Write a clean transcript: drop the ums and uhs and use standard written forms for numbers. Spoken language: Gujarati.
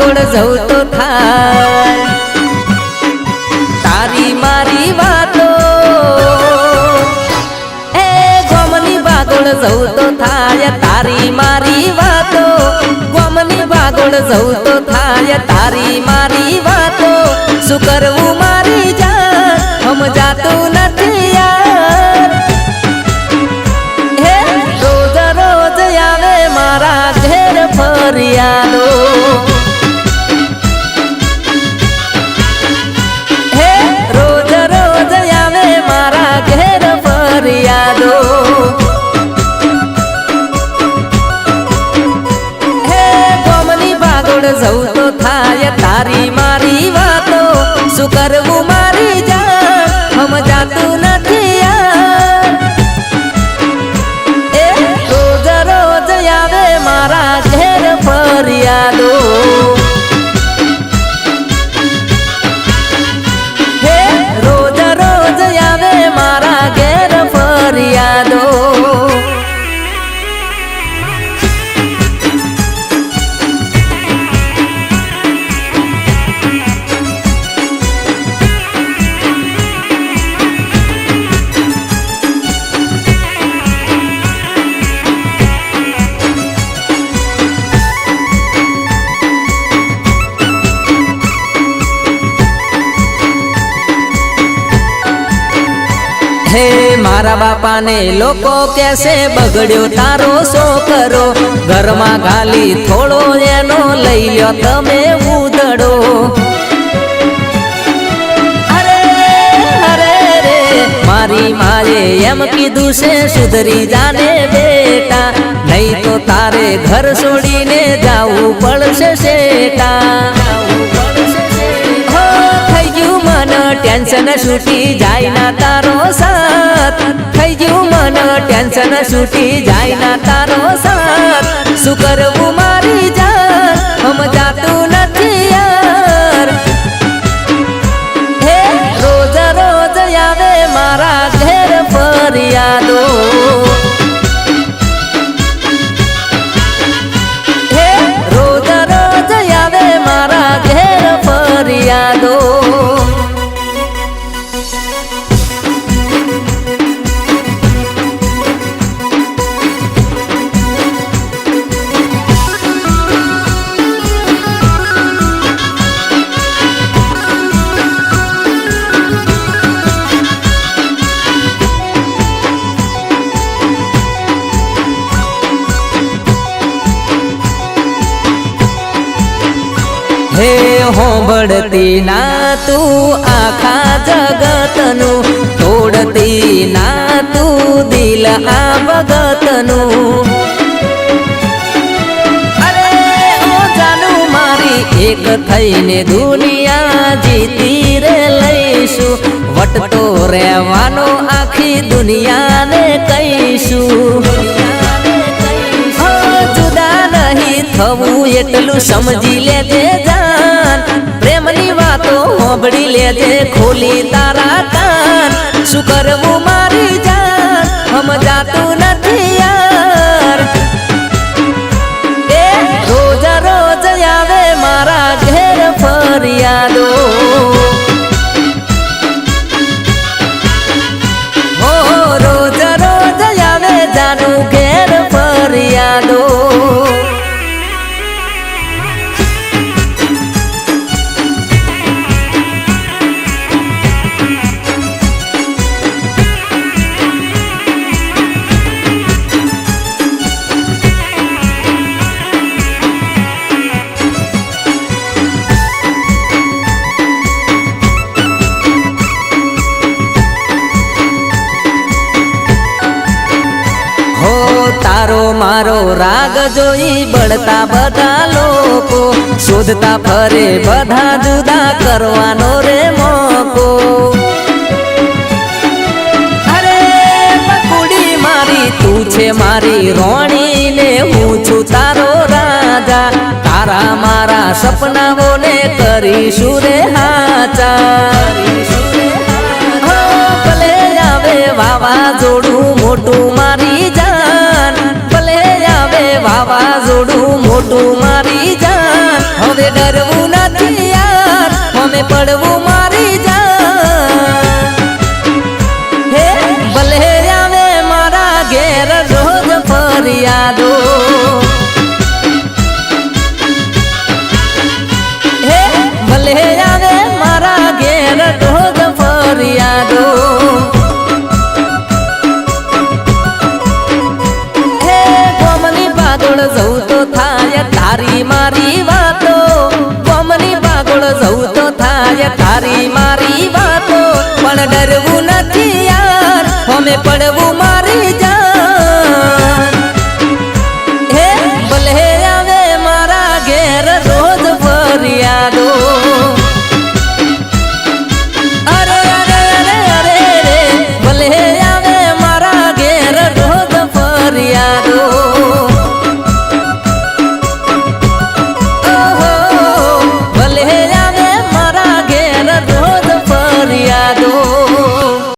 ભાગોળ જવું તો થાય તારી મારી વાતો એ ગોમની ભાગોળ જવું તો થાય તારી મારી વાતો ગોમની ભાગોળ જવું તો થાય તારી મારી વાતો શું કરવું મારી જાન સમજાતું નથી યાર હે રોજ રોજ આવે મારા ઘેર ફરિયાદો હે રોજ રોજ આવે મારા ઘેર ફરિયાદો હે ગોમની ભાગોળ જવું તો થાય તારી મારી વાતો શું કરવું મારી જાન સમજાતું નથી યાર એ રોજ રોજ આવે મારા ઘેર ફરિયાદો હે રોજ રોજ આવે મારા ઘેર ફરિયાદો હે મારા બાપાને લોકો કેસે બગડ્યો તારો છોકરો ઘરમાં ગાલી થોડો એનો લઈ લ્યો તમે ઉદડો અરે અરે રે મારી માએ એમ કીધું છે સુધરી જાને બેટા નહીં તો તારે ઘર છોડીને જાવું પડશે શેટા ટેન્શન છૂટી જાય ના તારો સાથ થઈ ગયું મન ટેન્શન છૂટી જાય ના તારો સાથ શું કરવું મારી જાન સમજાતું નથી યાર હે રોજ રોજ આવે મારા ઘેર ફરિયાદો હે રોજ રોજ આવે મારા ઘેર ફરિયાદો હે હોંભળતી ના તું આખા જગતનું તોડતી ના તું દિલ આ ભગતનું અરે ઓ જાનું મારી એક થઈને દુનિયા જીતી રે લઈશું વટતો રહેવાનો આખી દુનિયાને કહીશું જુદા નહીં થવું એટલું સમજી લેજે જાન પ્રેમની વાતો હોંભળી લેજે ખોલી તારા કાન શું કરવું મારી જાન સમજાતું નથી યાર એ રોજ રોજ આવે મારા ઘેર ફરિયાદો હો રોજ રોજ આવે જાનું ઘેર ફરિયાદો તારો મારો રાગ જોઈ બળતા બધા લોકો શોધતા ફરે બધા જુદા કરવાનો રે મોકો અરે બકુડી મારી તું છે મારી રોણી ને હું છું તારો રાજા તારા મારા સપનાઓને કરીશું રે હાચા ભલે આવે વાવાઝોડું મોટું મારી જાન ભલે આવે વાવાઝોડું મોટું મારી જાન હવે ડરવું નથી યાર અમે પડવું મારી જાન હે ભલે આવે મારા ઘેર રોજ ફરિયાદો હે ભલે આવે મારા ઘેર રોજ ફરિયાદો હે ગોમની પાગળ જવું તો થાય તારી મારી વાતો ગોમની પાગળ જવું તો થાય તારી મારી વાતો પણ ડરવું